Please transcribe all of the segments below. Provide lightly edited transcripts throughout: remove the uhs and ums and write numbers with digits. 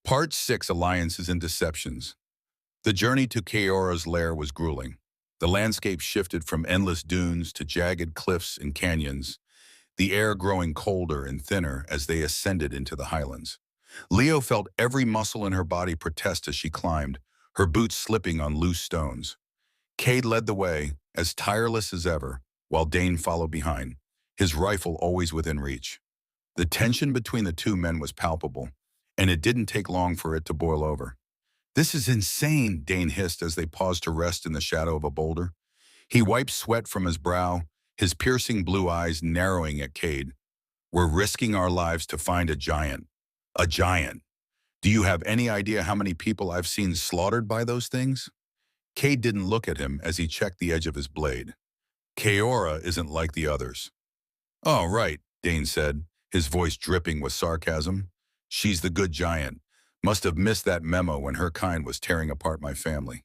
Part 6: Alliances and Deceptions. The journey to Kaora's lair was grueling. The landscape shifted from endless dunes to jagged cliffs and canyons, the air growing colder and thinner as they ascended into the highlands. Leo felt every muscle in her body protest as she climbed, her boots slipping on loose stones. Cade led the way, as tireless as ever, while Dane followed behind, his rifle always within reach. The tension between the two men was palpable, and it didn't take long for it to boil over. "This is insane," Dane hissed as they paused to rest in the shadow of a boulder. He wiped sweat from his brow, his piercing blue eyes narrowing at Cade. "We're risking our lives to find a giant. A giant. Do you have any idea how many people I've seen slaughtered by those things?" Cade didn't look at him as he checked the edge of his blade. "Kaora isn't like the others." "Oh, right," Dane said, his voice dripping with sarcasm. "She's the good giant. Must have missed that memo when her kind was tearing apart my family."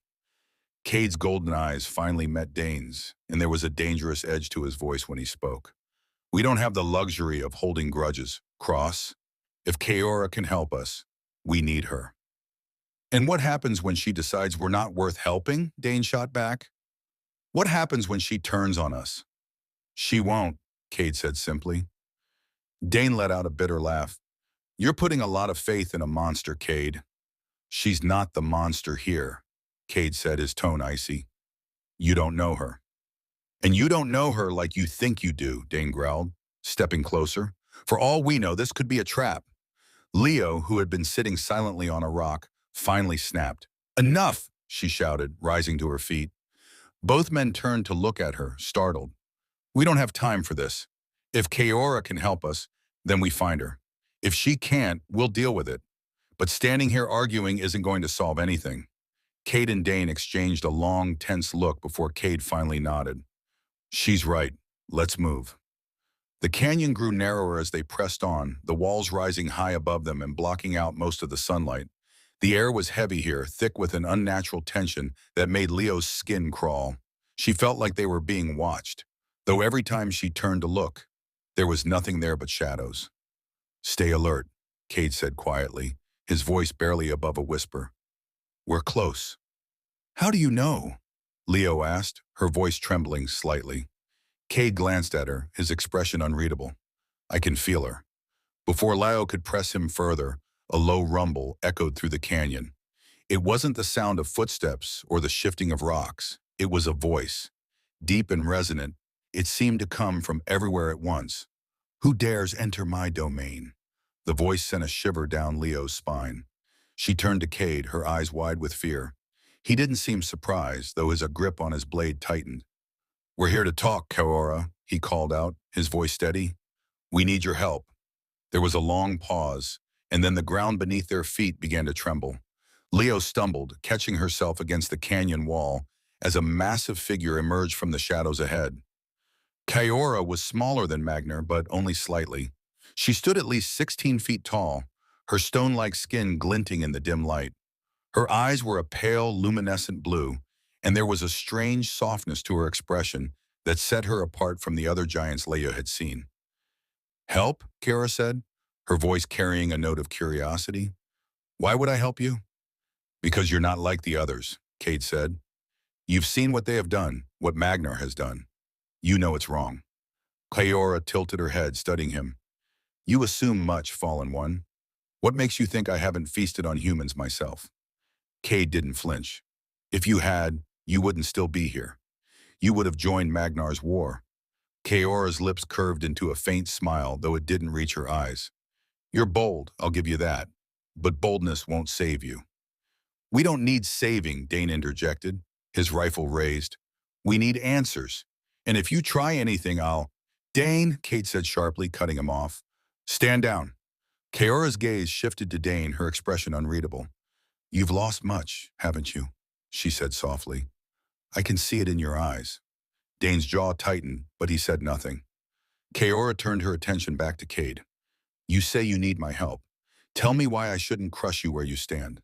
Cade's golden eyes finally met Dane's, and there was a dangerous edge to his voice when he spoke. "We don't have the luxury of holding grudges, Cross. If Kaora can help us, we need her." "And what happens when she decides we're not worth helping?" Dane shot back. "What happens when she turns on us?" "She won't," Cade said simply. Dane let out a bitter laugh. "You're putting a lot of faith in a monster, Cade." "She's not the monster here," Cade said, his tone icy. "You don't know her." "And you don't know her like you think you do," Dane growled, stepping closer. "For all we know, this could be a trap." Leo, who had been sitting silently on a rock, finally snapped. "Enough!" she shouted, rising to her feet. Both men turned to look at her, startled. "We don't have time for this. If Kaora can help us, then we find her. If she can't, we'll deal with it. But standing here arguing isn't going to solve anything." Cade and Dane exchanged a long, tense look before Cade finally nodded. "She's right. Let's move." The canyon grew narrower as they pressed on, the walls rising high above them and blocking out most of the sunlight. The air was heavy here, thick with an unnatural tension that made Leo's skin crawl. She felt like they were being watched, though every time she turned to look, there was nothing there but shadows. "Stay alert," Cade said quietly, his voice barely above a whisper. "We're close." "How do you know?" Leo asked, her voice trembling slightly. Cade glanced at her, his expression unreadable. "I can feel her." Before Lio could press him further, a low rumble echoed through the canyon. It wasn't the sound of footsteps or the shifting of rocks. It was a voice. Deep and resonant, it seemed to come from everywhere at once. "Who dares enter my domain?" The voice sent a shiver down Leo's spine. She turned to Cade, her eyes wide with fear. He didn't seem surprised, though his grip on his blade tightened. "We're here to talk, Kaora," he called out, his voice steady. "We need your help." There was a long pause, and then the ground beneath their feet began to tremble. Leo stumbled, catching herself against the canyon wall, as a massive figure emerged from the shadows ahead. Kaora was smaller than Magnar, but only slightly. She stood at least 16 feet tall, her stone-like skin glinting in the dim light. Her eyes were a pale, luminescent blue, and there was a strange softness to her expression that set her apart from the other giants Leia had seen. "Help?" Kara said, her voice carrying a note of curiosity. "Why would I help you?" "Because you're not like the others," Cade said. "You've seen what they have done, what Magnar has done. You know it's wrong." Kaora tilted her head, studying him. "You assume much, Fallen One. What makes you think I haven't feasted on humans myself?" Cade didn't flinch. "If you had, you wouldn't still be here. You would have joined Magnar's war." Kaora's lips curved into a faint smile, though it didn't reach her eyes. "You're bold, I'll give you that. But boldness won't save you." "We don't need saving," Dane interjected, his rifle raised. "We need answers. And if you try anything, I'll—" "Dane," Kate said sharply, cutting him off. "Stand down." Kaora's gaze shifted to Dane, her expression unreadable. "You've lost much, haven't you?" she said softly. "I can see it in your eyes." Dane's jaw tightened, but he said nothing. Kaora turned her attention back to Cade. "You say you need my help. Tell me why I shouldn't crush you where you stand."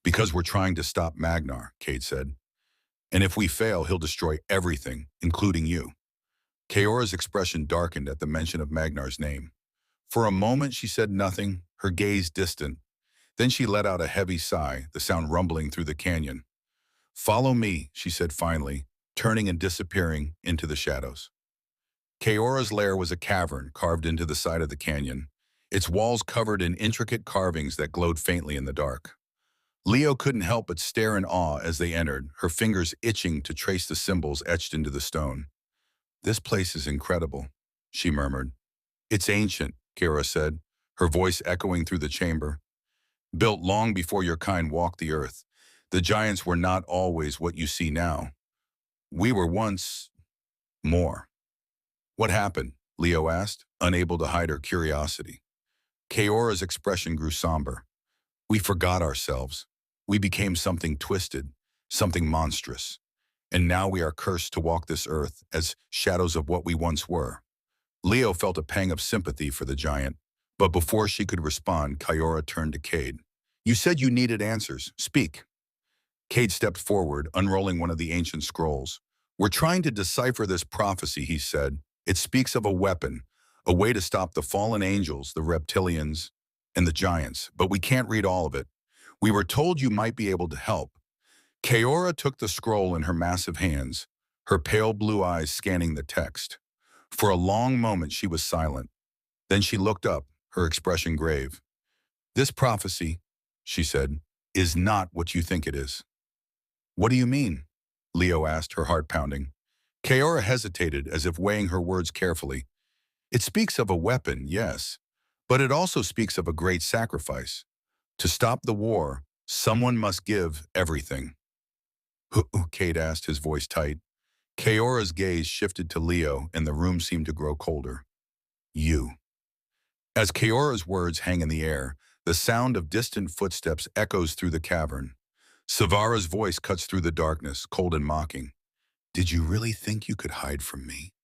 "Because we're trying to stop Magnar," Cade said. "And if we fail, he'll destroy everything, including you." Kaora's expression darkened at the mention of Magnar's name. For a moment she said nothing, her gaze distant. Then she let out a heavy sigh, the sound rumbling through the canyon. "Follow me," she said finally, turning and disappearing into the shadows. Kaora's lair was a cavern carved into the side of the canyon, its walls covered in intricate carvings that glowed faintly in the dark. Leo couldn't help but stare in awe as they entered, her fingers itching to trace the symbols etched into the stone. "This place is incredible," she murmured. "It's ancient," Kaora said, her voice echoing through the chamber. "Built long before your kind walked the earth. The giants were not always what you see now. We were once more." "What happened?" Leo asked, unable to hide her curiosity. Kaora's expression grew somber. "We forgot ourselves. We became something twisted, something monstrous. And now we are cursed to walk this earth as shadows of what we once were." Leo felt a pang of sympathy for the giant, but before she could respond, Kaora turned to Cade. "You said you needed answers. Speak." Cade stepped forward, unrolling one of the ancient scrolls. "We're trying to decipher this prophecy," he said. "It speaks of a weapon, a way to stop the fallen angels, the reptilians, and the giants, but we can't read all of it. We were told you might be able to help." Kaora took the scroll in her massive hands, her pale blue eyes scanning the text. For a long moment she was silent. Then she looked up, her expression grave. "This prophecy," she said, "is not what you think it is." "What do you mean?" Leo asked, her heart pounding. Kaora hesitated, as if weighing her words carefully. "It speaks of a weapon, yes, but it also speaks of a great sacrifice. To stop the war, someone must give everything." "Who?" Cade asked, his voice tight. Kaora's gaze shifted to Leo, and the room seemed to grow colder. "You." As Kaora's words hang in the air, the sound of distant footsteps echoes through the cavern. Savara's voice cuts through the darkness, cold and mocking. "Did you really think you could hide from me?"